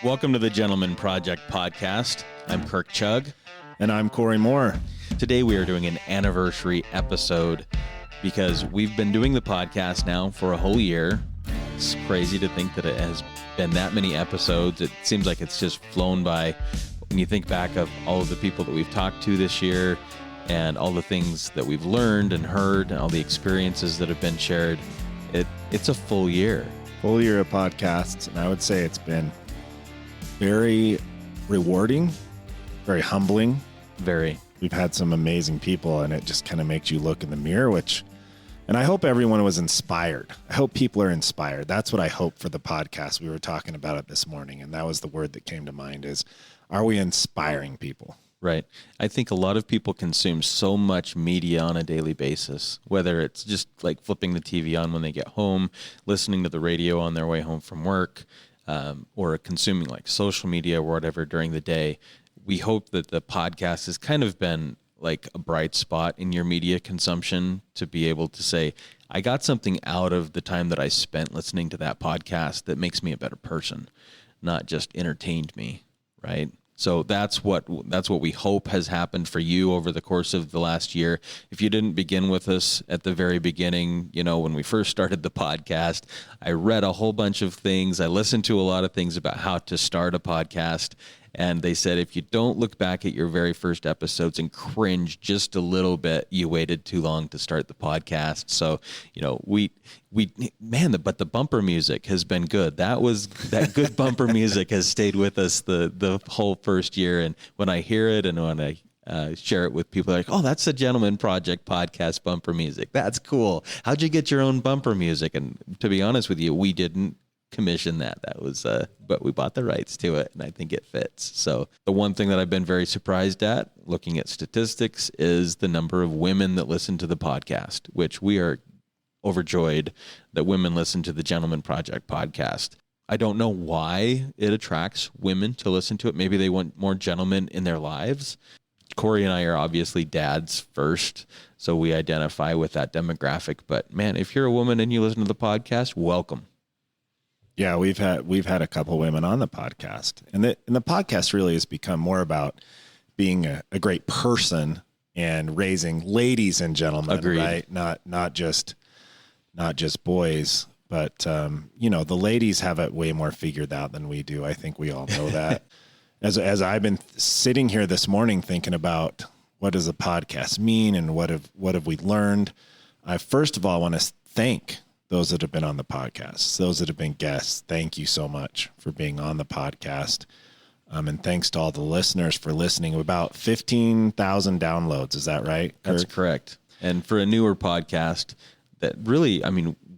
Welcome to the Gentleman Project podcast. I'm Kirk Chugg. And I'm Cory Moore. Today we are doing an anniversary episode because we've been doing the podcast now for a whole year. It's crazy to think that it has been that many episodes. It seems like it's just flown by when you think back of all of the people that we've talked to this year and all the things that we've learned and heard and all the experiences that have been shared. It's a full year. Full year of podcasts. And I would say it's been very rewarding, very humbling. Very. We've had some amazing people, and it just kind of makes you look in the mirror, and I hope everyone was inspired. I hope people are inspired. That's what I hope for the podcast. We were talking about it this morning, and that was the word that came to mind is, are we inspiring people? Right. I think a lot of people consume so much media on a daily basis, whether it's just like flipping the TV on when they get home, listening to the radio on their way home from work, or consuming like social media or whatever during the day. We hope that the podcast has kind of been like a bright spot in your media consumption to be able to say, I got something out of the time that I spent listening to that podcast that makes me a better person, not just entertained me, right? So that's what we hope has happened for you over the course of the last year. If you didn't begin with us at the very beginning, when we first started the podcast, I read a whole bunch of things. I listened to a lot of things about how to start a podcast. And they said, if you don't look back at your very first episodes and cringe just a little bit, you waited too long to start the podcast. So, but the bumper music has been good. That good bumper music has stayed with us the whole first year. And when I hear it and when I share it with people, like, oh, that's the Gentleman Project podcast bumper music. That's cool. How'd you get your own bumper music? And to be honest with you, we didn't commission that was but we bought the rights to it, and I think it fits. So the one thing that I've been very surprised at looking at statistics is the number of women that listen to the podcast, which we are overjoyed that women listen to the Gentleman Project podcast. I don't know why it attracts women to listen to it. Maybe they want more gentlemen in their lives. Cory and I are obviously dads first, so we identify with that demographic. But man, if you're a woman and you listen to the podcast, welcome. Yeah, we've had a couple women on the podcast, and the podcast really has become more about being a great person and raising ladies and gentlemen. Agreed. Right? Not just boys, but the ladies have it way more figured out than we do. I think we all know that. As I've been sitting here this morning thinking about what does a podcast mean and what have we learned, I first of all want to thank those that have been on the podcast, those that have been guests. Thank you so much for being on the podcast. And thanks to all the listeners for listening. About 15,000 downloads. Is that right, Kirk? That's correct. And for a newer podcast that really,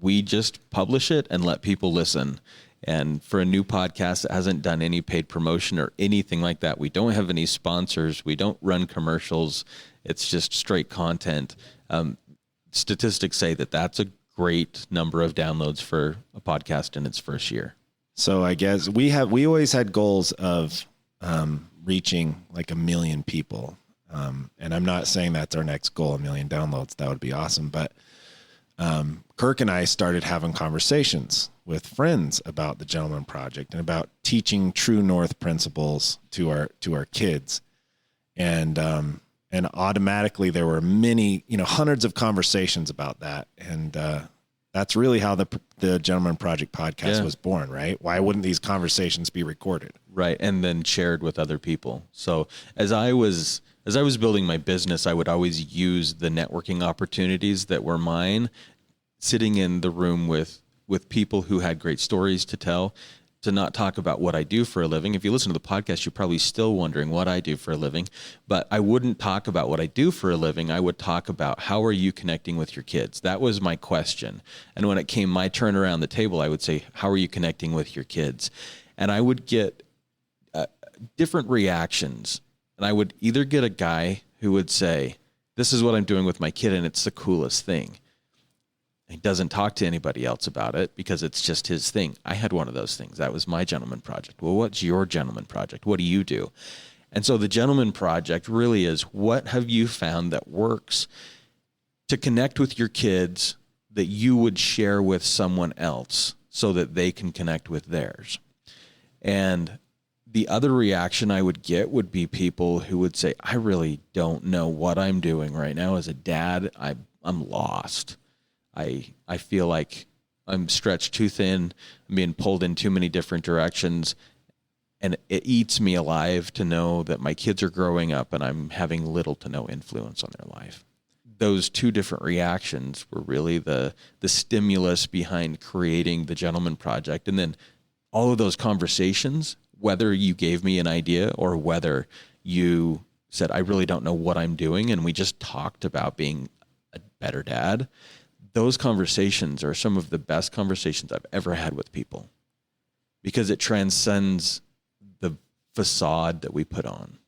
we just publish it and let people listen. And for a new podcast that hasn't done any paid promotion or anything like that, we don't have any sponsors. We don't run commercials. It's just straight content. Statistics say that that's a great number of downloads for a podcast in its first year. So I guess we always had goals of reaching like 1 million people. And I'm not saying that's our next goal, 1 million downloads. That would be awesome. But Kirk and I started having conversations with friends about the Gentleman Project and about teaching true North principles to our kids. And automatically there were many, hundreds of conversations about that. And that's really how the Gentleman Project podcast was born, right? Why wouldn't these conversations be recorded? Right. And then shared with other people. So as I was building my business, I would always use the networking opportunities that were mine, sitting in the room with people who had great stories to tell, to not talk about what I do for a living. If you listen to the podcast, you're probably still wondering what I do for a living, but I wouldn't talk about what I do for a living. I would talk about how are you connecting with your kids? That was my question. And when it came my turn around the table, I would say, how are you connecting with your kids? And I would get different reactions. And I would either get a guy who would say, this is what I'm doing with my kid, and it's the coolest thing. He doesn't talk to anybody else about it because it's just his thing. I had one of those things. That was my Gentleman Project. Well, what's your Gentleman Project? What do you do? And so the Gentleman Project really is, what have you found that works to connect with your kids that you would share with someone else so that they can connect with theirs? And The other reaction I would get would be people who would say, I really don't know what I'm doing right now as a dad. I'm lost. I feel like I'm stretched too thin. I'm being pulled in too many different directions. And it eats me alive to know that my kids are growing up and I'm having little to no influence on their life. Those two different reactions were really the stimulus behind creating the Gentleman Project. And then all of those conversations, whether you gave me an idea or whether you said, I really don't know what I'm doing, and we just talked about being a better dad, those conversations are some of the best conversations I've ever had with people, because it transcends the facade that we put on.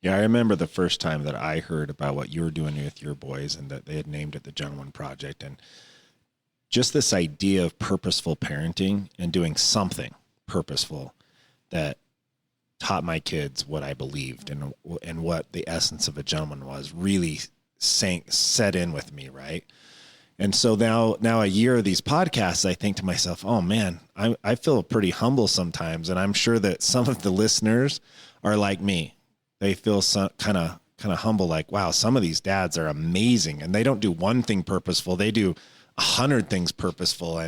Yeah, I remember the first time that I heard about what you were doing with your boys and that they had named it the Gentleman Project, and just this idea of purposeful parenting and doing something purposeful that taught my kids what I believed and what the essence of a gentleman was really set in with me, right? And so now a year of these podcasts, I think to myself, oh man, I feel pretty humble sometimes. And I'm sure that some of the listeners are like me. They feel kind of humble, like, wow, some of these dads are amazing. And they don't do one thing purposeful. They do 100 things purposeful,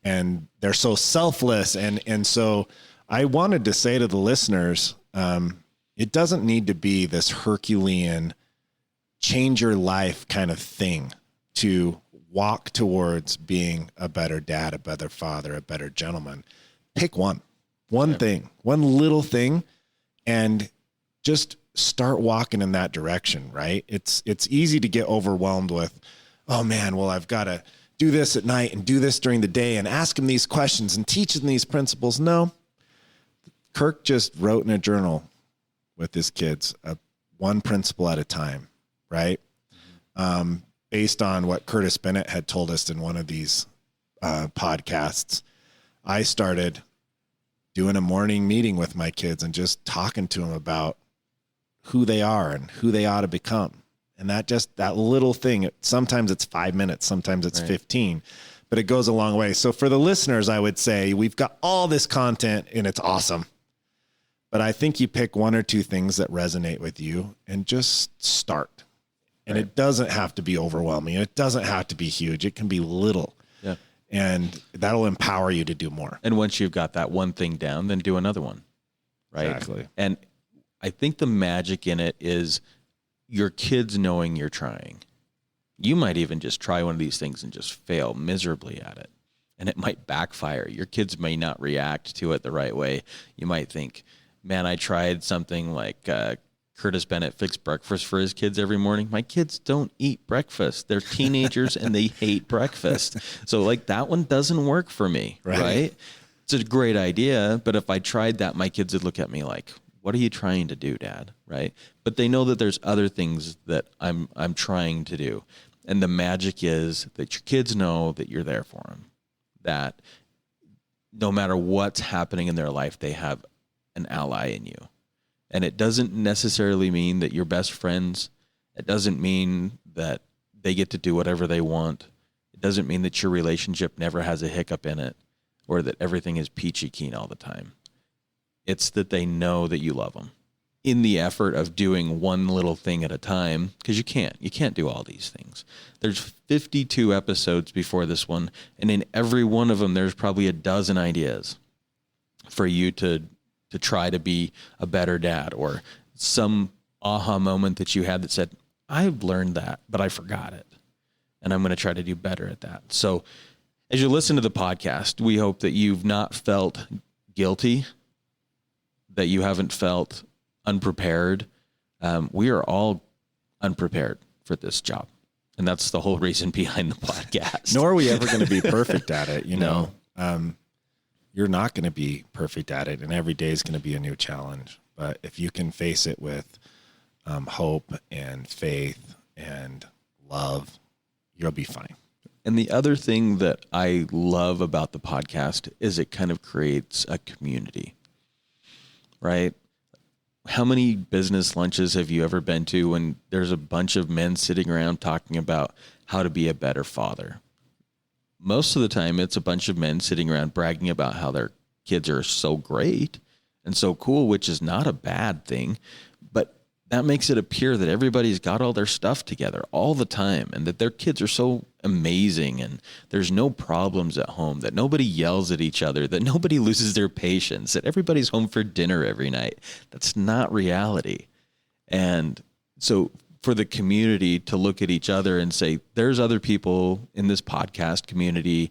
and they're so selfless. And so I wanted to say to the listeners, it doesn't need to be this Herculean change your life kind of thing to walk towards being a better dad, a better father, a better gentleman. Pick one thing, one little thing, and just start walking in that direction, right? It's easy to get overwhelmed with, oh man, well, I've got to do this at night and do this during the day and ask him these questions and teach him these principles. No, Kirk just wrote in a journal with his kids, one principle at a time, right? Based on what Curtis Bennett had told us in one of these podcasts, I started doing a morning meeting with my kids and just talking to them about who they are and who they ought to become. And that little thing, sometimes it's 5 minutes, sometimes it's 15, but it goes a long way. So for the listeners, I would say we've got all this content and it's awesome. But I think you pick one or two things that resonate with you and just start. And it doesn't have to be overwhelming. It doesn't have to be huge. It can be little. Yeah. And that'll empower you to do more. And once you've got that one thing down, then do another one. Right. Exactly. And I think the magic in it is your kids knowing you're trying. You might even just try one of these things and just fail miserably at it. And it might backfire. Your kids may not react to it the right way. You might think, man, I tried something like Curtis Bennett fixed breakfast for his kids every morning. My kids don't eat breakfast. They're teenagers and they hate breakfast. So like that one doesn't work for me, right? It's a great idea, but if I tried that, my kids would look at me like, what are you trying to do, Dad? Right? But they know that there's other things that I'm trying to do. And the magic is that your kids know that you're there for them, that no matter what's happening in their life, they have an ally in you. And it doesn't necessarily mean that you're best friends. It doesn't mean that they get to do whatever they want. It doesn't mean that your relationship never has a hiccup in it or that everything is peachy keen all the time. It's that they know that you love them in the effort of doing one little thing at a time, because you can't do all these things. There's 52 episodes before this one, and in every one of them, there's probably a dozen ideas for you to try to be a better dad, or some aha moment that you had that said, I've learned that, but I forgot it. And I'm going to try to do better at that. So as you listen to the podcast, we hope that you've not felt guilty, that you haven't felt unprepared. We are all unprepared for this job. And that's the whole reason behind the podcast. Nor are we ever going to be perfect at it. You know, you're not going to be perfect at it, and every day is going to be a new challenge. But if you can face it with hope and faith and love, you'll be fine. And the other thing that I love about the podcast is it kind of creates a community, right? How many business lunches have you ever been to when there's a bunch of men sitting around talking about how to be a better father? Most of the time, it's a bunch of men sitting around bragging about how their kids are so great and so cool, which is not a bad thing, but that makes it appear that everybody's got all their stuff together all the time and that their kids are so amazing and there's no problems at home, that nobody yells at each other, that nobody loses their patience, that everybody's home for dinner every night. That's not reality. And so for the community to look at each other and say, there's other people in this podcast community,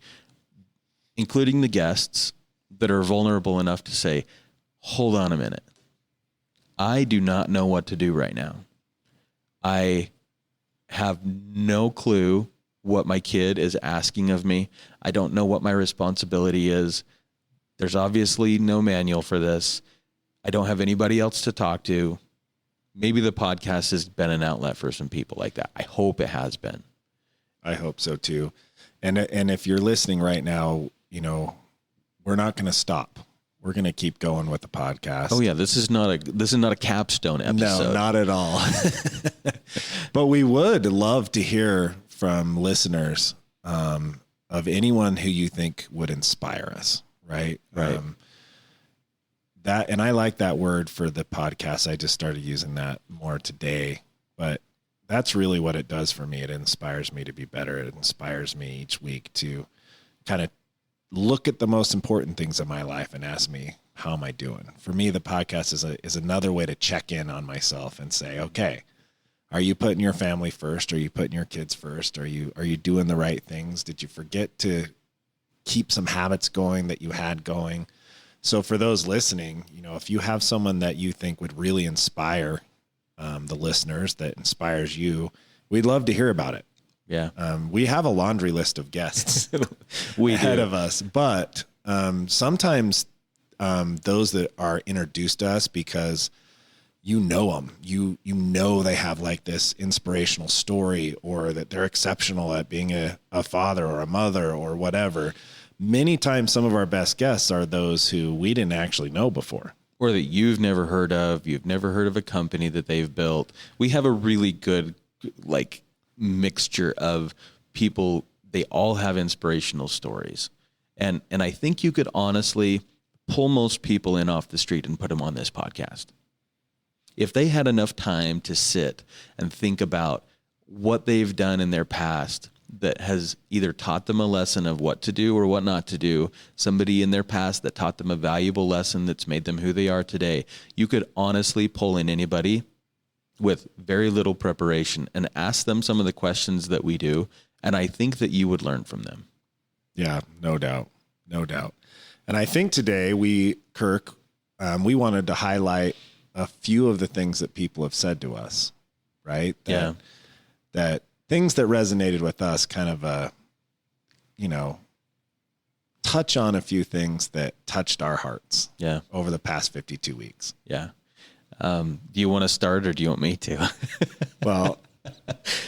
including the guests, that are vulnerable enough to say, hold on a minute. I do not know what to do right now. I have no clue what my kid is asking of me. I don't know what my responsibility is. There's obviously no manual for this. I don't have anybody else to talk to. Maybe the podcast has been an outlet for some people like that. I hope it has been. I hope so too. And if you're listening right now, you know, we're not going to stop. We're going to keep going with the podcast. Oh yeah, this is not a capstone episode. No, not at all. But we would love to hear from listeners of anyone who you think would inspire us, right? Right. That, and I like that word for the podcast. I just started using that more today, but that's really what it does for me. It inspires me to be better. It inspires me each week to kind of look at the most important things in my life and ask me, how am I doing? For me, the podcast is another way to check in on myself and say, okay, are you putting your family first? Are you putting your kids first? Are you doing the right things? Did you forget to keep some habits going that you had going? So for those listening, you know, if you have someone that you think would really inspire the listeners, that inspires you, we'd love to hear about it. Yeah. We have a laundry list of guests ahead of us, but sometimes those that are introduced to us because you know them, you know they have like this inspirational story, or that they're exceptional at being a father or a mother or whatever. Many times some of our best guests are those who we didn't actually know before. Or that you've never heard of. You've never heard of a company that they've built. We have a really good like mixture of people. They all have inspirational stories. And I think you could honestly pull most people in off the street and put them on this podcast. If they had enough time to sit and think about what they've done in their past that has either taught them a lesson of what to do or what not to do, somebody in their past that taught them a valuable lesson that's made them who they are today, you could honestly pull in anybody with very little preparation and ask them some of the questions that we do. And I think that you would learn from them. Yeah, no doubt. No doubt. And I think today Kirk, we wanted to highlight a few of the things that people have said to us, right? That things that resonated with us, kind of touch on a few things that touched our hearts over the past 52 weeks. Yeah. Do you want to start or do you want me to? Well,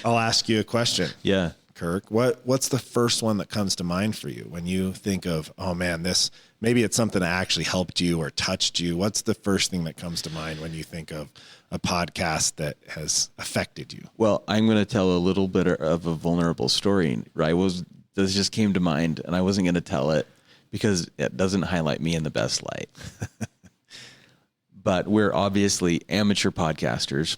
I'll ask you a question. Yeah. Kirk, what's the first one that comes to mind for you when you think of, oh man, this, maybe it's something that actually helped you or touched you? What's the first thing that comes to mind when you think of a podcast that has affected you? Well, I'm going to tell a little bit of a vulnerable story, right? This just came to mind and I wasn't going to tell it because it doesn't highlight me in the best light. But we're obviously amateur podcasters.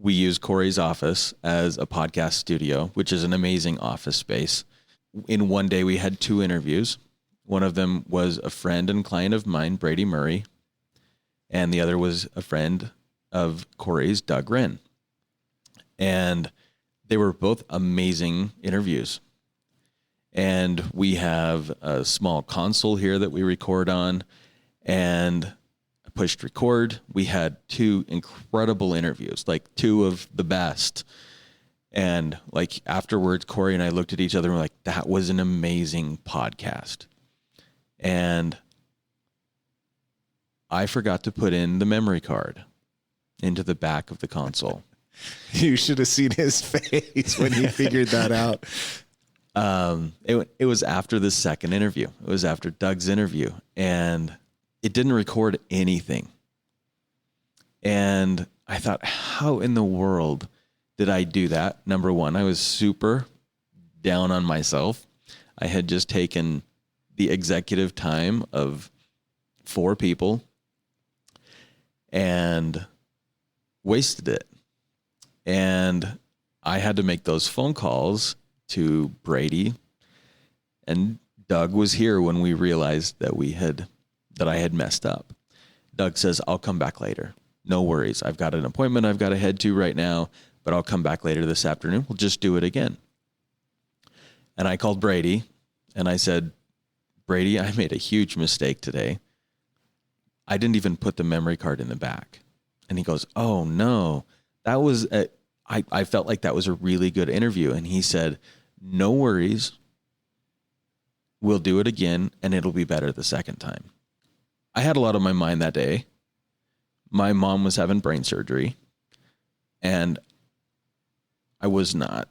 We use Cory's office as a podcast studio, which is an amazing office space. In one day, we had 2 interviews. One of them was a friend and client of mine, Brady Murray, and the other was a friend of Cory's, Doug Wren. And they were both amazing interviews. And we have a small console here that we record on, and I pushed record. We had 2 incredible interviews, like 2 of the best. And like afterwards, Cory and I looked at each other and were like, that was an amazing podcast. And I forgot to put in the memory card into the back of the console. You should have seen his face when he figured that out. It was after the second interview. It was after Doug's interview, and it didn't record anything. And I thought, how in the world did I do that? Number one, I was super down on myself. I had just taken the executive time of 4 people and wasted it. And I had to make those phone calls to Brady, and Doug was here when we realized that I had messed up. Doug says, I'll come back later. No worries. I've got an appointment I've got to head to right now, but I'll come back later this afternoon. We'll just do it again. And I called Brady and I said, Brady, I made a huge mistake today. I didn't even put the memory card in the back. And he goes, oh no, I felt like that was a really good interview. And he said, no worries. We'll do it again and it'll be better the second time. I had a lot on my mind that day. My mom was having brain surgery and I was not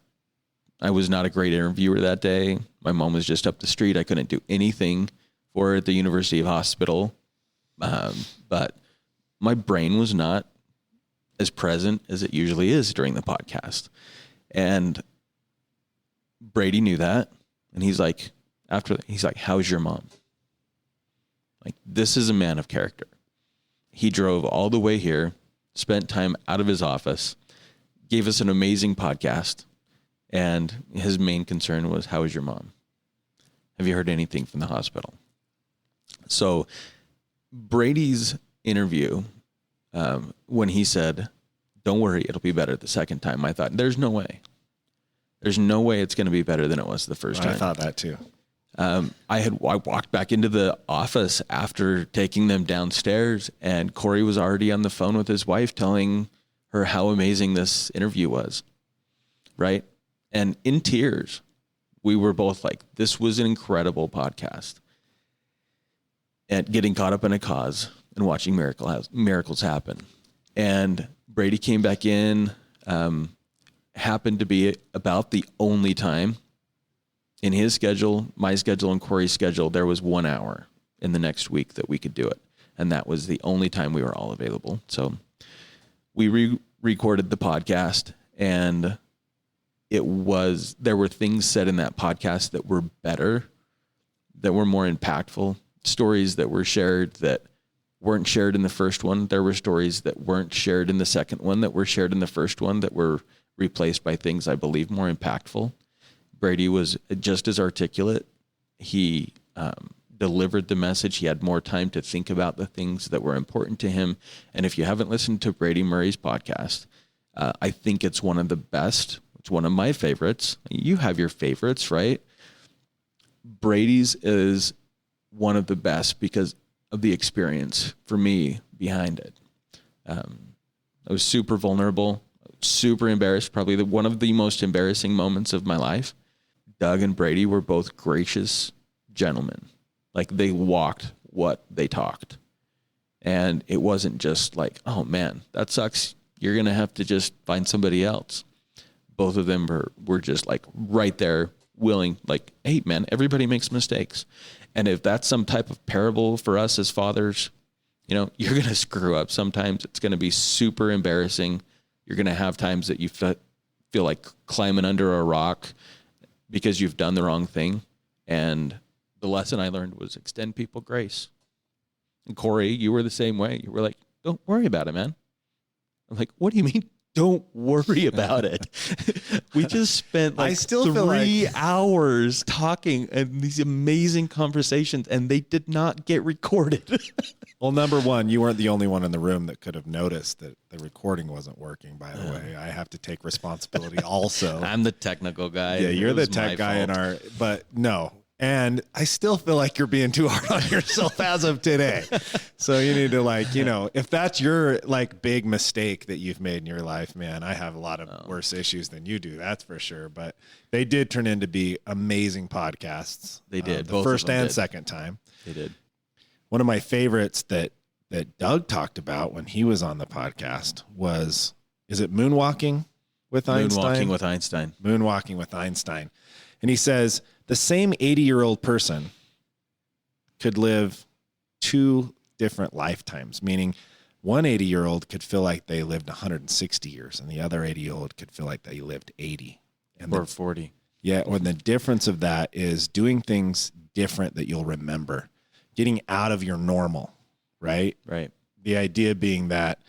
a great interviewer that day. My mom was just up the street. I couldn't do anything for her at the University of Hospital. But my brain was not as present as it usually is during the podcast. And Brady knew that. And he's like, how's your mom? Like, this is a man of character. He drove all the way here, spent time out of his office, gave us an amazing podcast. And his main concern was, how is your mom? Have you heard anything from the hospital? So Brady's interview, when he said, don't worry, it'll be better the second time, I thought, there's no way. There's no way it's going to be better than it was the first time. I thought that too. I walked back into the office after taking them downstairs, and Cory was already on the phone with his wife telling her how amazing this interview was. Right? And in tears, we were both like, this was an incredible podcast. And getting caught up in a cause and watching miracles happen. And Brady came back in, happened to be about the only time in his schedule, my schedule, and Cory's schedule, there was 1 hour in the next week that we could do it. And that was the only time we were all available. So we re-recorded the podcast, and there were things said in that podcast that were better, that were more impactful, stories that were shared that weren't shared in the first one. There were stories that weren't shared in the second one that were shared in the first one that were replaced by things I believe more impactful. Brady was just as articulate. He delivered the message. He had more time to think about the things that were important to him. And if you haven't listened to Brady Murray's podcast, I think it's one of the best. It's one of my favorites. You have your favorites, right? Brady's is one of the best because of the experience for me behind it. I was super vulnerable, super embarrassed, probably one of the most embarrassing moments of my life. Doug and Brady were both gracious gentlemen. Like, they walked what they talked. And it wasn't just like, oh man, that sucks. You're going to have to just find somebody else. Both of them were just like right there, willing, like, hey man, everybody makes mistakes. And if that's some type of parable for us as fathers, you're going to screw up. Sometimes it's going to be super embarrassing. You're going to have times that you feel like climbing under a rock because you've done the wrong thing. And the lesson I learned was extend people grace. And Cory, you were the same way. You were like, don't worry about it, man. I'm like, what do you mean? Don't worry about it. We just spent like 3 hours talking and these amazing conversations, and they did not get recorded. Well, number one, you weren't the only one in the room that could have noticed that the recording wasn't working, by the way. I have to take responsibility also. I'm the technical guy. Yeah, you're the tech guy but no. And I still feel like you're being too hard on yourself as of today. So you need to if that's your big mistake that you've made in your life, man, I have a lot of worse issues than you do. That's for sure. But they did turn into be amazing podcasts. They did. The first and second time. They did. One of my favorites that Doug talked about when he was on the podcast was, is it Moonwalking with Einstein? Moonwalking with Einstein. Moonwalking with Einstein. And he says, the same 80-year-old person could live 2 different lifetimes, meaning one 80-year-old could feel like they lived 160 years, and the other 80-year-old could feel like they lived 80. Or 40. Yeah, or the difference of that is doing things different that you'll remember, getting out of your normal, right? Right. The idea being that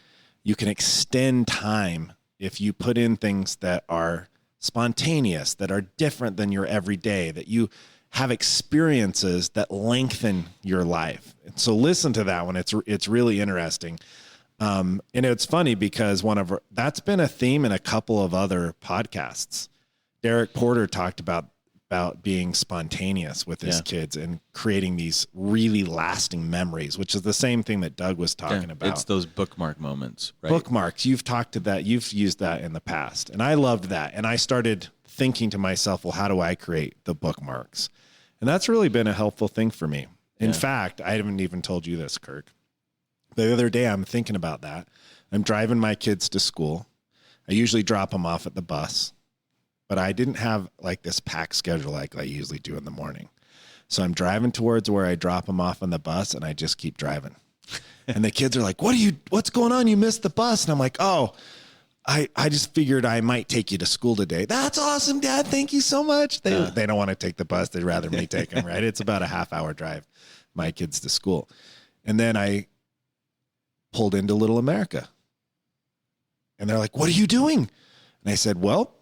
you can extend time if you put in things that are spontaneous, that are different than your everyday, that you have experiences that lengthen your life. And so listen to that one. It's really interesting. And it's funny because that's been a theme in a couple of other podcasts. Derek Porter talked about being spontaneous with his kids and creating these really lasting memories, which is the same thing that Doug was talking about. It's those bookmark moments, right? Bookmarks. You've talked to that. You've used that in the past. And I loved that. And I started thinking to myself, well, how do I create the bookmarks? And that's really been a helpful thing for me. In fact, I haven't even told you this, Kirk. The other day, I'm thinking about that. I'm driving my kids to school. I usually drop them off at the bus, but I didn't have like this packed schedule like I usually do in the morning. So I'm driving towards where I drop them off on the bus, and I just keep driving. And the kids are like, what's going on? You missed the bus. And I'm like, oh, I just figured I might take you to school today. That's awesome, Dad. Thank you so much. They don't want to take the bus. They'd rather me take them, right? It's about a half-hour drive, my kids to school. And then I pulled into Little America. And they're like, what are you doing? And I said, well,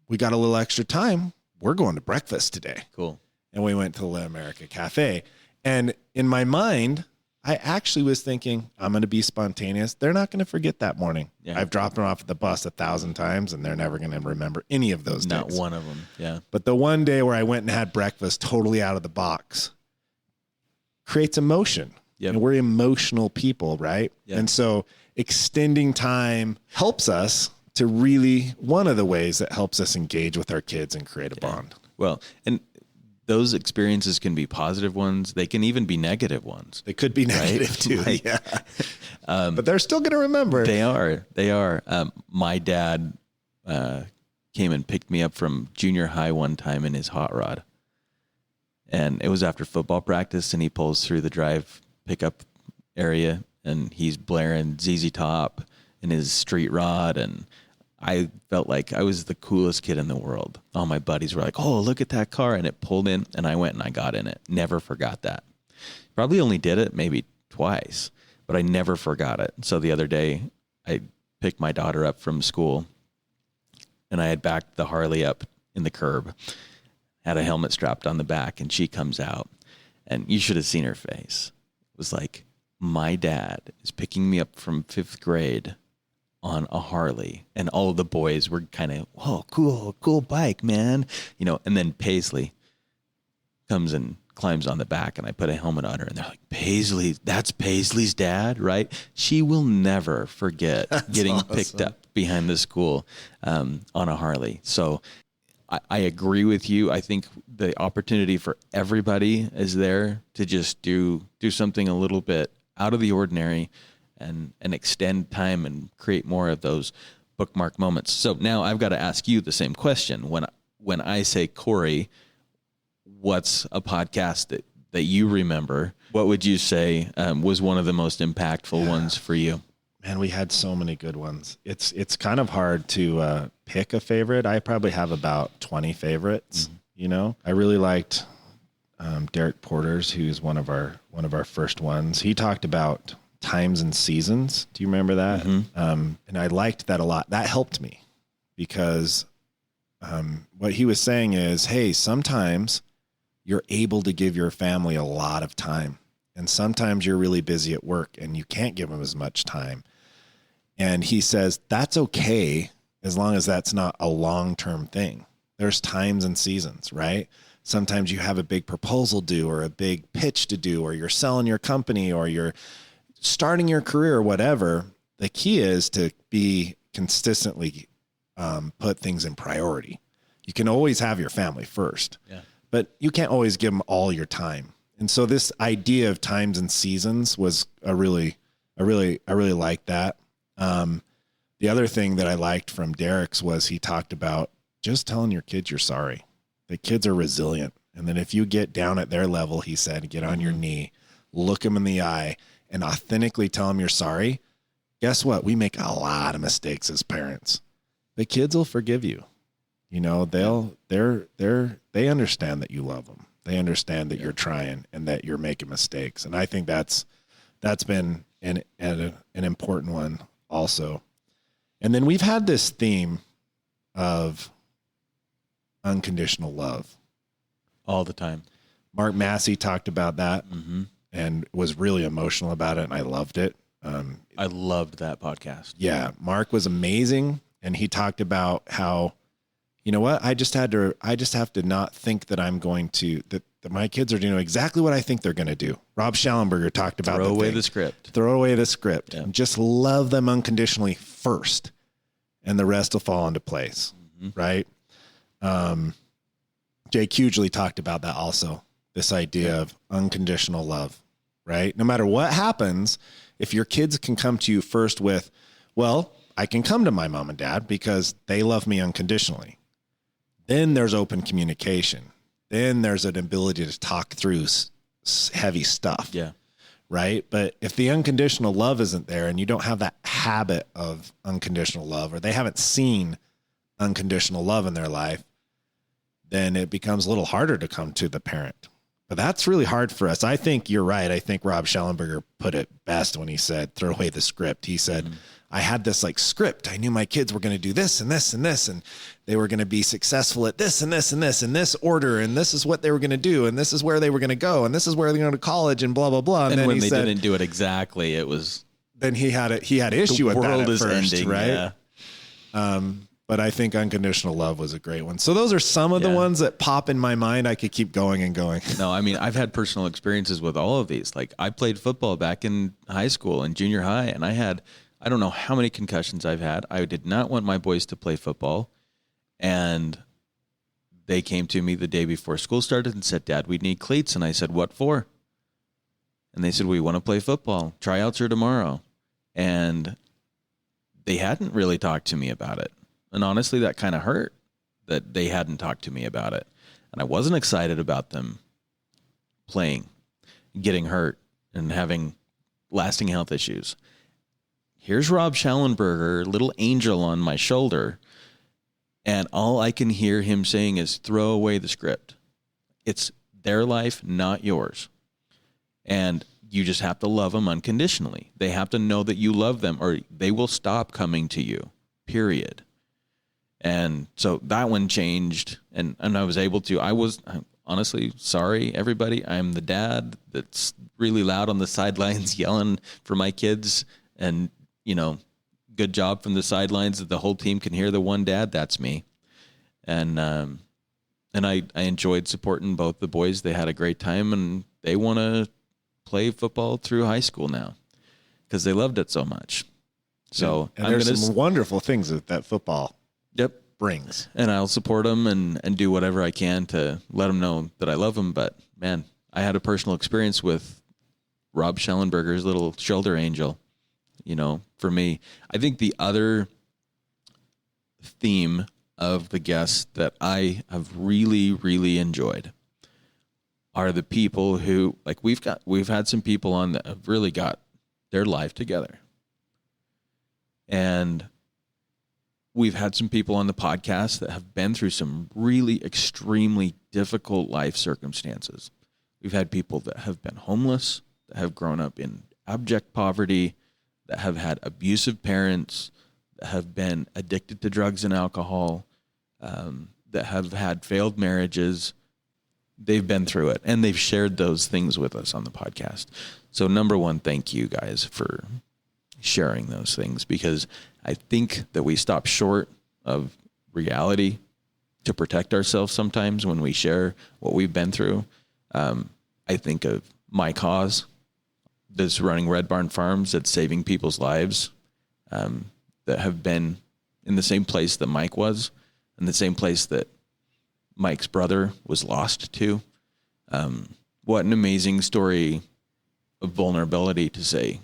we got a little extra time. We're going to breakfast today. Cool. And we went to the Little America Cafe. And in my mind, I actually was thinking, I'm going to be spontaneous. They're not going to forget that morning. Yeah. I've dropped them off at the bus 1,000 times, and they're never going to remember any of those days. Not one of them, yeah. But the one day where I went and had breakfast totally out of the box creates emotion. Yep. And we're emotional people, right? Yep. And so extending time helps us to really, one of the ways that helps us engage with our kids and create a bond. Well, and those experiences can be positive ones. They can even be negative ones. They could be negative too. Like, yeah. But they're still going to remember. They are. My dad came and picked me up from junior high one time in his hot rod. And it was after football practice, and he pulls through the drive pickup area, and he's blaring ZZ Top in his street rod, and I felt like I was the coolest kid in the world. All my buddies were like, oh, look at that car. And it pulled in, and I went and I got in it. Never forgot that. Probably only did it maybe twice, but I never forgot it. So the other day, I picked my daughter up from school, and I had backed the Harley up in the curb, had a helmet strapped on the back, and she comes out, and you should have seen her face. It was like, my dad is picking me up from 5th grade on a Harley, and all of the boys were kind of, whoa, cool bike, man. You know, and then Paisley comes and climbs on the back, and I put a helmet on her, and they're like, Paisley, that's Paisley's dad, right? She will never forget getting picked up behind the school on a Harley. So I agree with you. I think the opportunity for everybody is there to just do something a little bit out of the ordinary and extend time and create more of those bookmark moments. So now I've got to ask you the same question. When I say, Cory, what's a podcast that you remember? What would you say was one of the most impactful ones for you? Man, we had so many good ones. It's kind of hard to pick a favorite. I probably have about 20 favorites. Mm-hmm. You know, I really liked Derek Porter's, who's one of our first ones. He talked about times and seasons. Do you remember that? Mm-hmm. And I liked that a lot. That helped me because what he was saying is, hey, sometimes you're able to give your family a lot of time, and sometimes you're really busy at work and you can't give them as much time. And he says, that's okay as long as that's not a long-term thing. There's times and seasons, right? Sometimes you have a big proposal due or a big pitch to do, or you're selling your company or you're starting your career or whatever. The key is to be consistently put things in priority. You can always have your family first, but you can't always give them all your time. And so this idea of times and seasons was I really liked that. The other thing that I liked from Derek's was he talked about just telling your kids you're sorry. The kids are resilient. And then if you get down at their level, he said, get on your knee, look them in the eye, and authentically tell them you're sorry. Guess what? We make a lot of mistakes as parents. The kids will forgive you. You know, they understand that you love them. They understand that you're trying and that you're making mistakes. And I think that's been an important one also. And then we've had this theme of unconditional love all the time. Mark Massey talked about that and was really emotional about it. And I loved it. I loved that podcast. Yeah. Mark was amazing. And he talked about how, you know what, I just have to not think that I'm going to, that my kids are doing exactly what I think they're going to do. Rob Schallenberger talked about throw away the script. Yeah. And just love them unconditionally first, and the rest will fall into place. Right. Jake hugely talked about that also, this idea of unconditional love, right? No matter what happens, if your kids can come to you first with, well, I can come to my mom and dad because they love me unconditionally. Then there's open communication. Then there's an ability to talk through heavy stuff. Yeah. Right. But if the unconditional love isn't there and you don't have that habit of unconditional love, or they haven't seen unconditional love in their life, then it becomes a little harder to come to the parent. But that's really hard for us. I think you're right. I think Rob Schallenberger put it best when he said, throw away the script. He said, I had this like script. I knew my kids were going to do this and this and this, and they were going to be successful at this and this and this in this order. And this is what they were going to do. And this is where they were going to go. And this is where they're going to college and blah, blah, blah. And then when they didn't do it exactly, it was, then he had issue with that at first, ending, right? Yeah. But I think unconditional love was a great one. So those are some of the ones that pop in my mind. I could keep going and going. No, I mean, I've had personal experiences with all of these. Like, I played football back in high school and junior high, and I don't know how many concussions I've had. I did not want my boys to play football. And they came to me the day before school started and said, Dad, we need cleats. And I said, what for? And they said, we want to play football. Tryouts are tomorrow. And they hadn't really talked to me about it. And honestly, that kind of hurt that they hadn't talked to me about it. And I wasn't excited about them playing, getting hurt, and having lasting health issues. Here's Rob Schallenberger, little angel on my shoulder, and all I can hear him saying is, throw away the script. It's their life, not yours. And you just have to love them unconditionally. They have to know that you love them, or they will stop coming to you, period. And so that one changed, and I was able to. I'm honestly sorry, everybody. I'm the dad that's really loud on the sidelines yelling for my kids, and, you know, good job from the sidelines that the whole team can hear the one dad. That's me. And I enjoyed supporting both the boys. They had a great time, and they want to play football through high school now because they loved it so much. So and there's some wonderful things that football brings. And I'll support them and do whatever I can to let them know that I love them. But, man, I had a personal experience with Rob Schallenberger's little shoulder angel, you know, for me. I think the other theme of the guests that I have really, really enjoyed are the people who, like, we've had some people on that have really got their life together. And we've had some people on the podcast that have been through some really extremely difficult life circumstances. We've had people that have been homeless, that have grown up in abject poverty, that have had abusive parents, that have been addicted to drugs and alcohol, that have had failed marriages. They've been through it, and they've shared those things with us on the podcast. So, number one, thank you guys for sharing those things, because I think that we stop short of reality to protect ourselves sometimes when we share what we've been through. I think of my cause that's running Red Barn Farms, that's saving people's lives, that have been in the same place that Mike was, and the same place that Mike's brother was lost to. What an amazing story of vulnerability to say,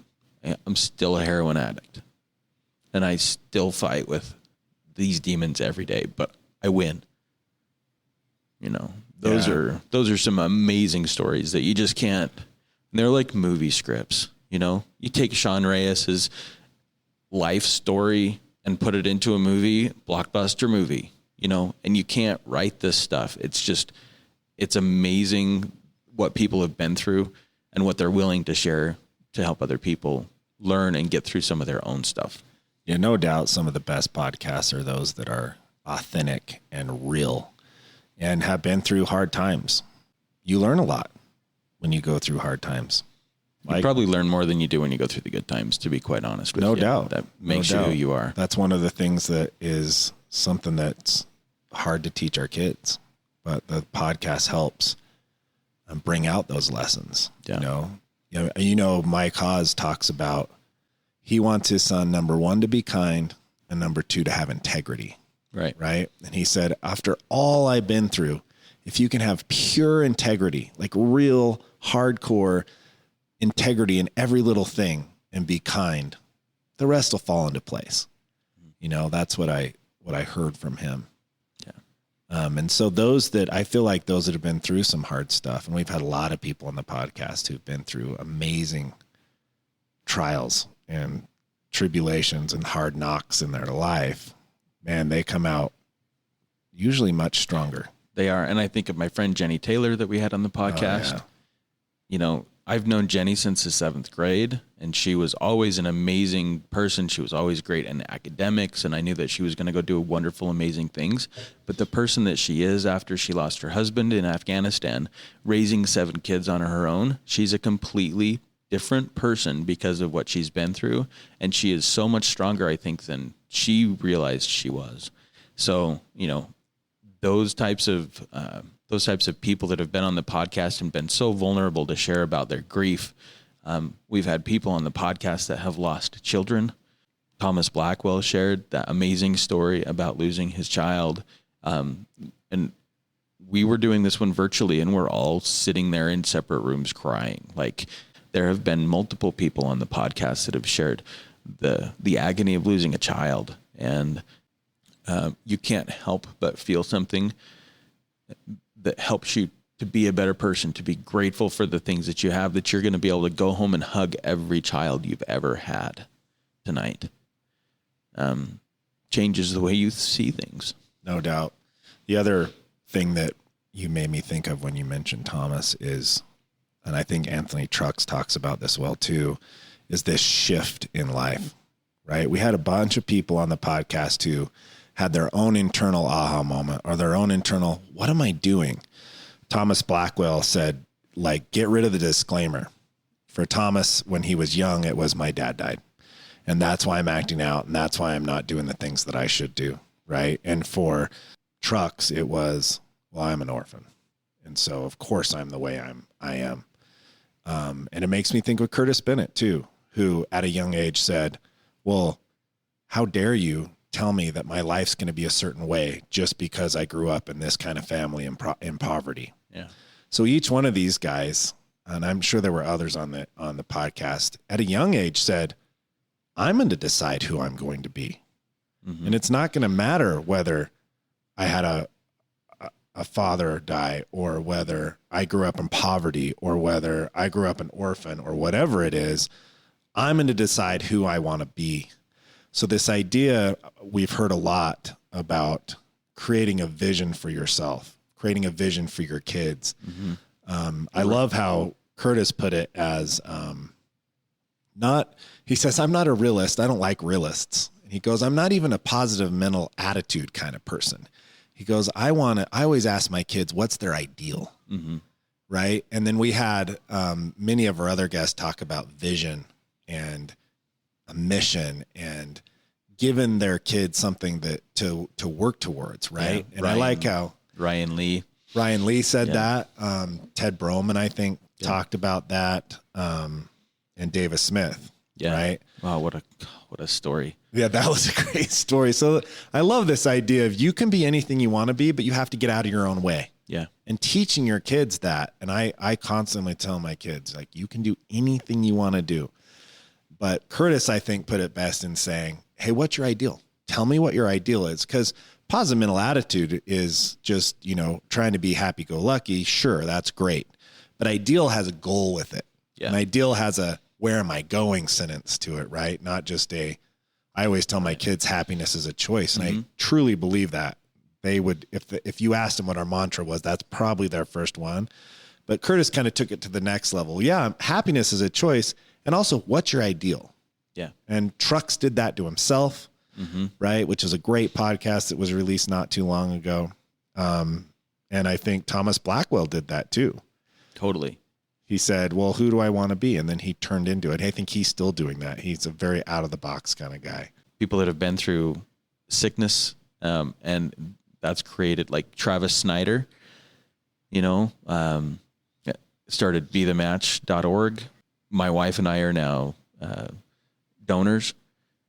I'm still a heroin addict, and I still fight with these demons every day, but I win. You know, those are some amazing stories that you just can't. They're like movie scripts. You know, you take Sean Reyes's life story and put it into a movie, blockbuster movie, you know, and you can't write this stuff. It's amazing what people have been through and what they're willing to share to help other people learn and get through some of their own stuff. Yeah, no doubt some of the best podcasts are those that are authentic and real and have been through hard times. You learn a lot when you go through hard times. You probably learn more than you do when you go through the good times, to be quite honest with you. No doubt. That makes you who you are. That's one of the things that is something that's hard to teach our kids, but the podcast helps bring out those lessons. Yeah. Mike Haas talks about he wants his son, number one, to be kind, and number two, to have integrity. Right. Right. And he said, after all I've been through, if you can have pure integrity, like real hardcore integrity in every little thing and be kind, the rest will fall into place. That's what I heard from him. Yeah. And so I feel like those that have been through some hard stuff, and we've had a lot of people on the podcast who've been through amazing trials and tribulations and hard knocks in their life, man, they come out usually much stronger. They are. And I think of my friend Jenny Taylor that we had on the podcast. I've known Jenny since the 7th grade, and she was always an amazing person. She was always great in academics, and I knew that she was going to go do wonderful, amazing things. But the person that she is after she lost her husband in Afghanistan, raising 7 kids on her own, she's a completely different person because of what she's been through, and she is so much stronger, I think, than she realized she was. So, those types of people that have been on the podcast and been so vulnerable to share about their grief. We've had people on the podcast that have lost children. Thomas Blackwell shared that amazing story about losing his child. And we were doing this one virtually, and we're all sitting there in separate rooms crying. Like, there have been multiple people on the podcast that have shared the agony of losing a child. And you can't help but feel something that helps you to be a better person, to be grateful for the things that you have, that you're going to be able to go home and hug every child you've ever had tonight. Changes the way you see things. No doubt. The other thing that you made me think of when you mentioned Thomas is, and I think Anthony Trucks talks about this well too, is this shift in life, right? We had a bunch of people on the podcast who had their own internal aha moment or their own internal, what am I doing? Thomas Blackwell said, get rid of the disclaimer. For Thomas, when he was young, it was my dad died. And that's why I'm acting out. And that's why I'm not doing the things that I should do. Right. And for Trucks, it was, I'm an orphan. And so of course I'm the way I am. And it makes me think of Curtis Bennett too, who at a young age said, well, how dare you tell me that my life's going to be a certain way just because I grew up in this kind of family in poverty. Yeah. So each one of these guys, and I'm sure there were others on the podcast, at a young age said, I'm going to decide who I'm going to be. Mm-hmm. And it's not going to matter whether I had a father die, or whether I grew up in poverty, or whether I grew up an orphan, or whatever it is. I'm going to decide who I want to be. So this idea, we've heard a lot about creating a vision for yourself, creating a vision for your kids. Mm-hmm. I love how Curtis put it as he says, I'm not a realist. I don't like realists. And he goes, I'm not even a positive mental attitude kind of person. He goes, I always ask my kids, what's their ideal? Mm-hmm. Right. And then we had many of our other guests talk about vision and a mission and giving their kids something to work towards. Right. Yeah, and I like how Ryan Lee said that. Ted Broman, I think, talked about that. And Davis Smith. Yeah. Right. Wow. What a story. Yeah. That was a great story. So I love this idea of you can be anything you want to be, but you have to get out of your own way. Yeah. And teaching your kids that. And I constantly tell my kids, you can do anything you want to do. But Curtis, I think, put it best in saying, hey, what's your ideal? Tell me what your ideal is. Because positive mental attitude is just, trying to be happy-go-lucky. Sure, that's great. But ideal has a goal with it. Yeah. An ideal has a where am I going sentence to it, right? Not just I always tell my kids happiness is a choice. And I truly believe that. They would, if you asked them what our mantra was, that's probably their first one. But Curtis kind of took it to the next level. Yeah, happiness is a choice. And also, what's your ideal? Yeah. And Trucks did that to himself, right? Which is a great podcast that was released not too long ago. And I think Thomas Blackwell did that too. Totally. He said, well, who do I want to be? And then he turned into it. I think he's still doing that. He's a very out of the box kind of guy. People that have been through sickness, and that's created, like Travis Snyder, started bethematch.org. My wife and I are now donors.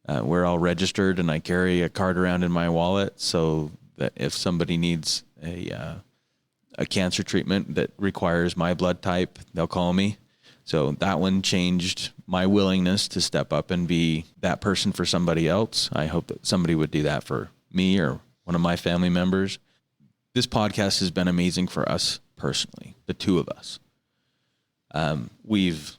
We're all registered, and I carry a card around in my wallet so that if somebody needs a cancer treatment that requires my blood type, they'll call me. So that one changed my willingness to step up and be that person for somebody else. I hope that somebody would do that for me or one of my family members. This podcast has been amazing for us personally, the two of us. We've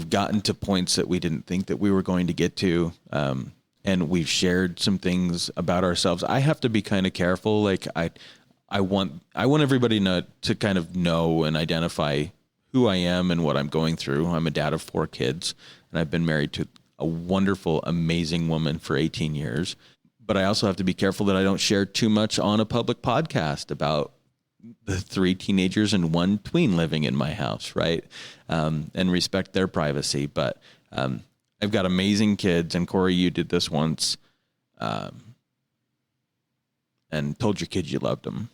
gotten to points that we didn't think that we were going to get to, and we've shared some things about ourselves. I have to be kind of careful. Like I want everybody to kind of know and identify who I am and what I'm going through. I'm a dad of 4 kids, and I've been married to a wonderful, amazing woman for 18 years. But I also have to be careful that I don't share too much on a public podcast about the 3 teenagers and 1 tween living in my house, right? And respect their privacy. But I've got amazing kids, and Cory, you did this once, and told your kids you loved them.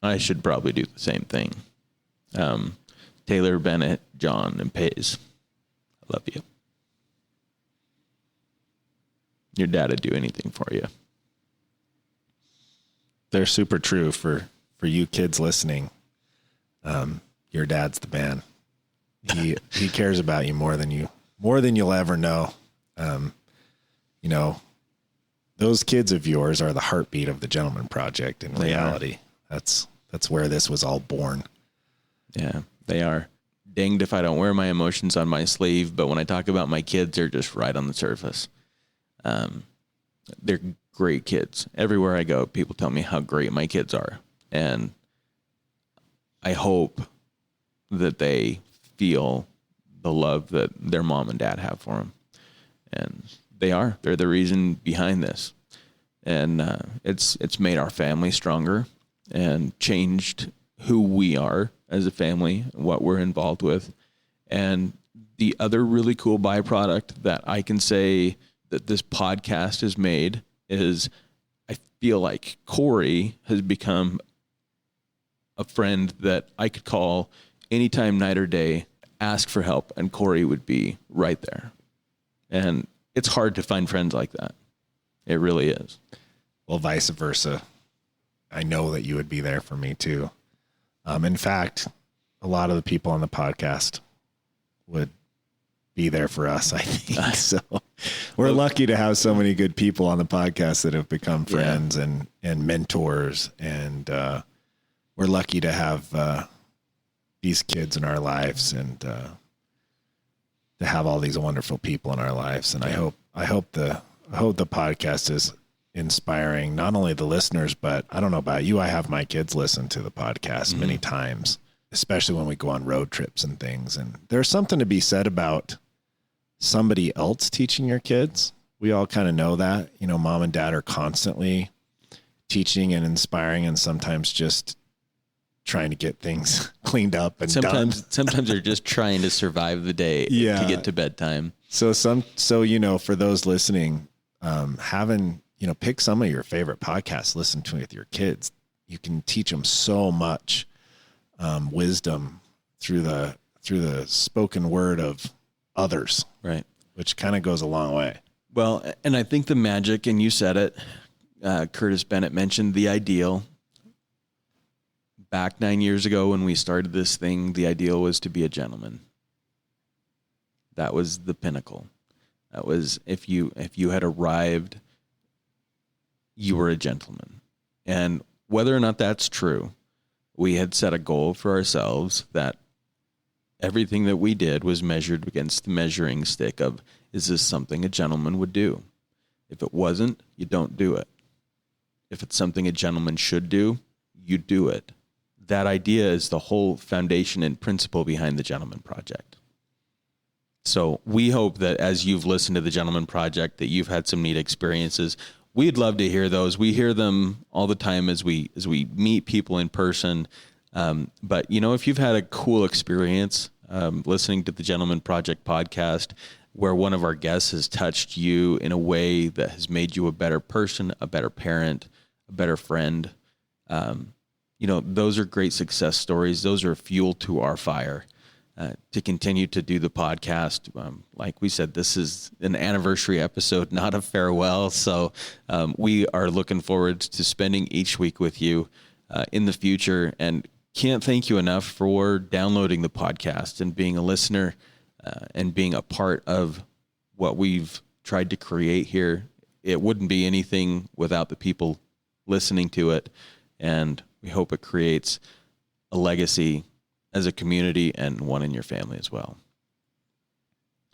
I should probably do the same thing. Taylor, Bennett, John, and Pace, I love you. Your dad would do anything for you. They're super true for you kids listening. Your dad's the man. He cares about you more than you'll ever know. Those kids of yours are the heartbeat of the Gentleman Project in reality. That's where this was all born. Yeah, they are. Dinged if I don't wear my emotions on my sleeve, but when I talk about my kids, they're just right on the surface. They're great kids. Everywhere I go, people tell me how great my kids are. And I hope that they feel the love that their mom and dad have for them. And they're the reason behind this. And it's made our family stronger and changed who we are as a family, what we're involved with. And the other really cool byproduct that I can say that this podcast has made is I feel like Cory has become a friend that I could call anytime, night or day, ask for help, and Cory would be right there. And it's hard to find friends like that. It really is. Well, vice versa. I know that you would be there for me too. In fact, a lot of the people on the podcast would be there for us, I think. So we're lucky to have so many good people on the podcast that have become friends and mentors. And we're lucky to have these kids in our lives and to have all these wonderful people in our lives. And I hope the podcast is inspiring not only the listeners, but I don't know about you. I have my kids listen to the podcast many times, especially when we go on road trips and things. And there's something to be said about somebody else teaching your kids. We all kind of know that, mom and dad are constantly teaching and inspiring and sometimes just trying to get things cleaned up and done. Sometimes they're just trying to survive the day to get to bedtime. So for those listening, pick some of your favorite podcasts, listen to it with your kids. You can teach them so much wisdom through the spoken word of others, right? Which kind of goes a long way. Well, and I think the magic, and you said it, Curtis Bennett mentioned the ideal. Back 9 years ago when we started this thing, the ideal was to be a gentleman. That was the pinnacle. That was if you had arrived, you were a gentleman. And whether or not that's true, we had set a goal for ourselves that everything that we did was measured against the measuring stick of, is this something a gentleman would do? If it wasn't, you don't do it. If it's something a gentleman should do, you do it. That idea is the whole foundation and principle behind the Gentleman Project. So we hope that as you've listened to the Gentleman Project, that you've had some neat experiences. We'd love to hear those. We hear them all the time as we meet people in person. But if you've had a cool experience listening to the Gentleman Project podcast, where one of our guests has touched you in a way that has made you a better person, a better parent, a better friend, those are great success stories. Those are fuel to our fire to continue to do the podcast. Like we said, this is an anniversary episode, not a farewell. So we are looking forward to spending each week with you in the future, and can't thank you enough for downloading the podcast and being a listener and being a part of what we've tried to create here. It wouldn't be anything without the people listening to it, and we hope it creates a legacy as a community and one in your family as well.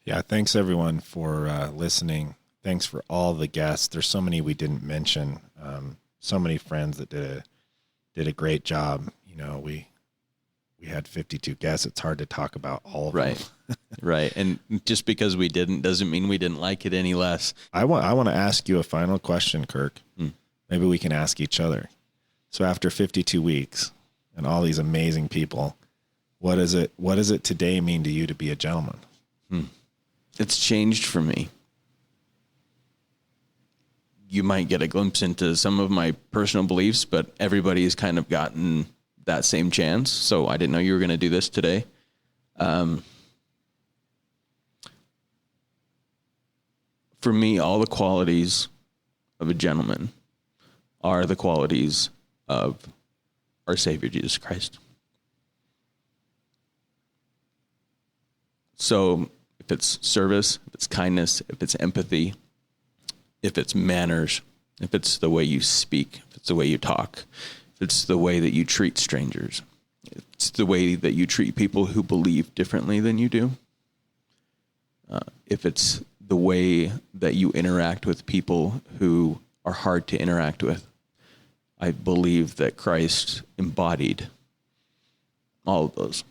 Yeah, thanks everyone for listening. Thanks for all the guests. There's so many we didn't mention. So many friends that did a great job. We had 52 guests. It's hard to talk about all of them. Right. And just because we didn't doesn't mean we didn't like it any less. I want to ask you a final question, Kirk. Maybe we can ask each other. So after 52 weeks and all these amazing people, what does it today mean to you to be a gentleman? It's changed for me. You might get a glimpse into some of my personal beliefs, but everybody's kind of gotten that same chance. So I didn't know you were going to do this today. For me, all the qualities of a gentleman are the qualities of our Savior, Jesus Christ. So if it's service, if it's kindness, if it's empathy, if it's manners, if it's the way you speak, if it's the way you talk, if it's the way that you treat strangers, if it's the way that you treat people who believe differently than you do, if it's the way that you interact with people who are hard to interact with, I believe that Christ embodied all of those.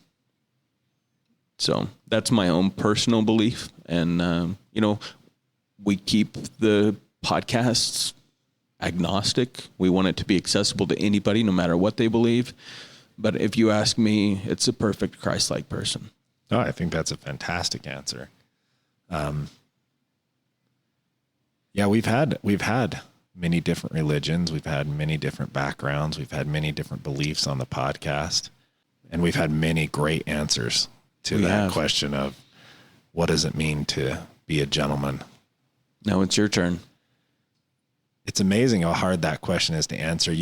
So that's my own personal belief. And, we keep the podcasts agnostic. We want it to be accessible to anybody, no matter what they believe. But if you ask me, it's a perfect Christ-like person. Oh, I think that's a fantastic answer. Yeah, we've had many different religions. We've had many different backgrounds. We've had many different beliefs on the podcast. And we've had many great answers to that question of what does it mean to be a gentleman? Now it's your turn. It's amazing how hard that question is to answer.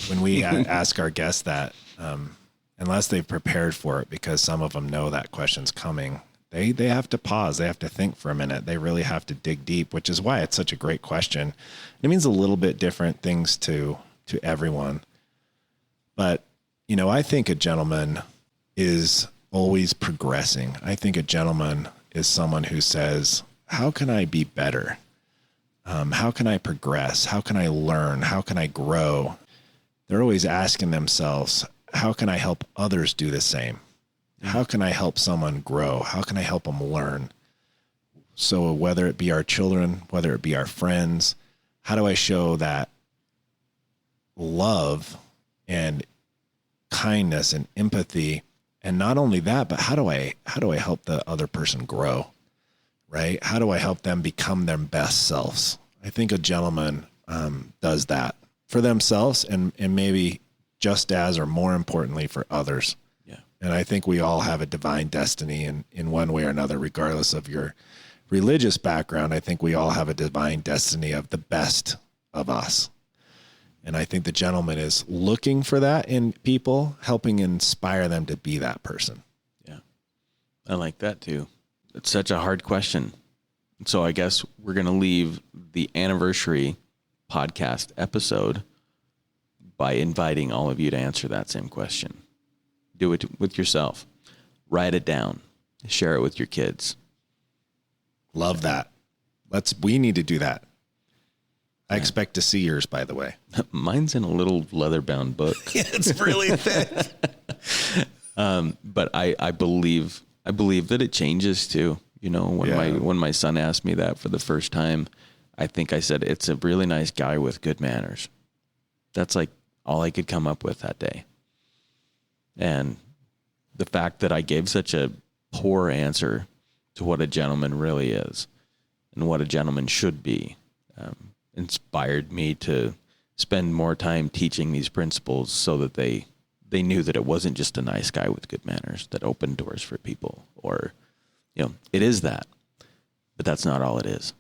When we ask our guests that, unless they've prepared for it, because some of them know that question's coming, they have to pause. They have to think for a minute. They really have to dig deep, which is why it's such a great question. It means a little bit different things to everyone. But, I think a gentleman is always progressing. I think a gentleman is someone who says, how can I be better? How can I progress? How can I learn? How can I grow? They're always asking themselves, how can I help others do the same? How can I help someone grow? How can I help them learn? So whether it be our children, whether it be our friends, how do I show that love and kindness and empathy? And not only that, but how do I help the other person grow? Right? How do I help them become their best selves? I think a gentleman does that for themselves and maybe just as or more importantly for others. Yeah. And I think we all have a divine destiny in one way or another, regardless of your religious background. I think we all have a divine destiny of the best of us. And I think the gentleman is looking for that in people, helping inspire them to be that person. Yeah. I like that too. It's such a hard question. So I guess we're going to leave the anniversary podcast episode by inviting all of you to answer that same question. Do it with yourself. Write it down. Share it with your kids. Love that. We need to do that. I expect to see yours, by the way. Mine's in a little leather-bound book. It's really thick. But I believe that it changes too. You know, when my son asked me that for the first time, I think I said, it's a really nice guy with good manners. That's like all I could come up with that day. And the fact that I gave such a poor answer to what a gentleman really is and what a gentleman should be, inspired me to spend more time teaching these principles so that they knew that it wasn't just a nice guy with good manners that opened doors for people, or, you know, it is that, but that's not all it is.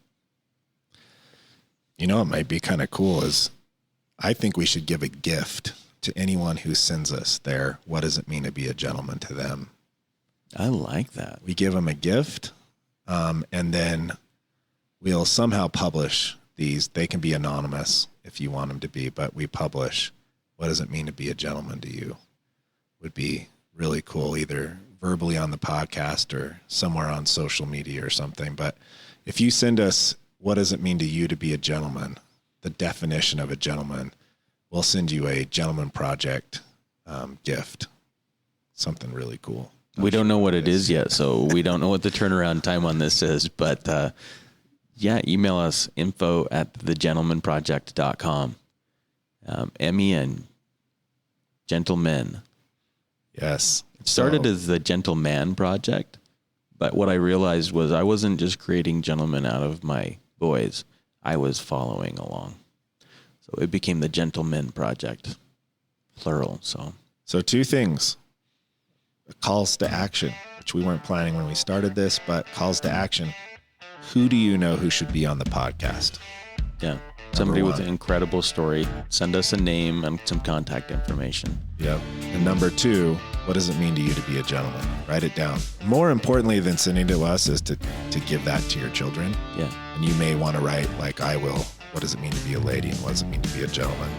You know, it might be kind of cool is I think we should give a gift to anyone who sends us their, what does it mean to be a gentleman to them? I like that. We give them a gift, and then we'll somehow publish these. They can be anonymous if you want them to be, but we publish, what does it mean to be a gentleman to you? Would be really cool, either verbally on the podcast or somewhere on social media or something. But if you send us, what does it mean to you to be a gentleman? The definition of a gentleman, we'll send you a Gentleman Project gift. Something really cool. We don't know what it is yet, so we don't know what the turnaround time on this is. But yeah, email us info@thegentlemanproject.com. MEN, gentlemen. Yes. It started as the Gentleman Project, but what I realized was I wasn't just creating gentlemen out of my boys. I was following along. So it became the Gentleman Project, plural. So two things. Calls to action, which we weren't planning when we started this, but calls to action. Who do you know who should be on the podcast? Yeah. Somebody with an incredible story. Send us a name and some contact information. Yep. And number 2, what does it mean to you to be a gentleman? Write it down. More importantly than sending to us is to give that to your children. Yeah. And you may want to write, like I will, what does it mean to be a lady and what does it mean to be a gentleman?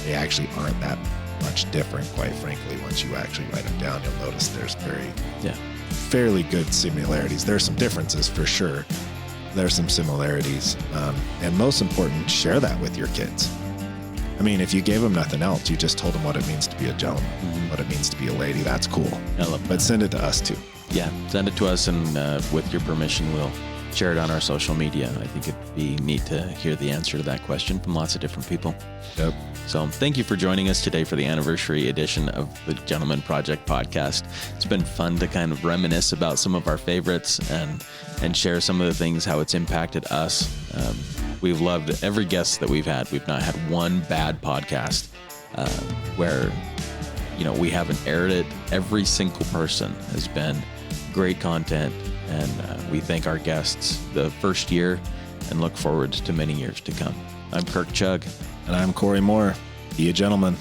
They actually aren't that much different, quite frankly. Once you actually write them down, you'll notice there's fairly good similarities. There are some differences for sure. There's some similarities. And most important, share that with your kids. I mean, if you gave them nothing else, you just told them what it means to be a gentleman, what it means to be a lady, that's cool. I love that. But send it to us too. Yeah, send it to us, and with your permission, we'll share it on our social media. I think it'd be neat to hear the answer to that question from lots of different people. Yep. So thank you for joining us today for the anniversary edition of the Gentleman Project podcast. It's been fun to kind of reminisce about some of our favorites and share some of the things, how it's impacted us. We've loved every guest that we've had. We've not had one bad podcast where, you know, we haven't aired it. Every single person has been great content, and we thank our guests the first year and look forward to many years to come. I'm Kirk Chugg. And I'm Cory Moore. Be a gentleman.